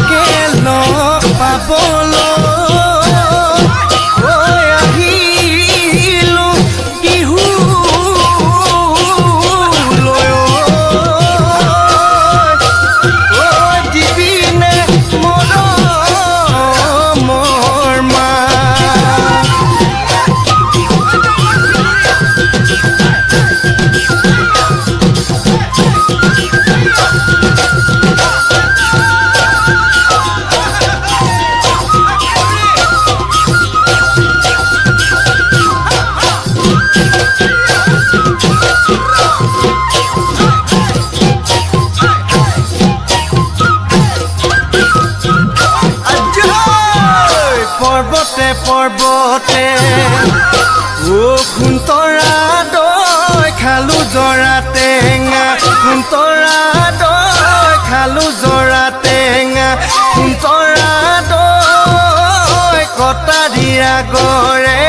তাকে লগ পাবলৈ আহিলো বিহু লৈ দিবিনে মৰমৰ মা পৰ্বতে পৰ্বতে খুন্তৰা দৈ খালো জৰা টেঙা খুন্তৰা দৈ খালো জৰা টেঙা খুন্তৰা দৈ কটা দিয়া গৰে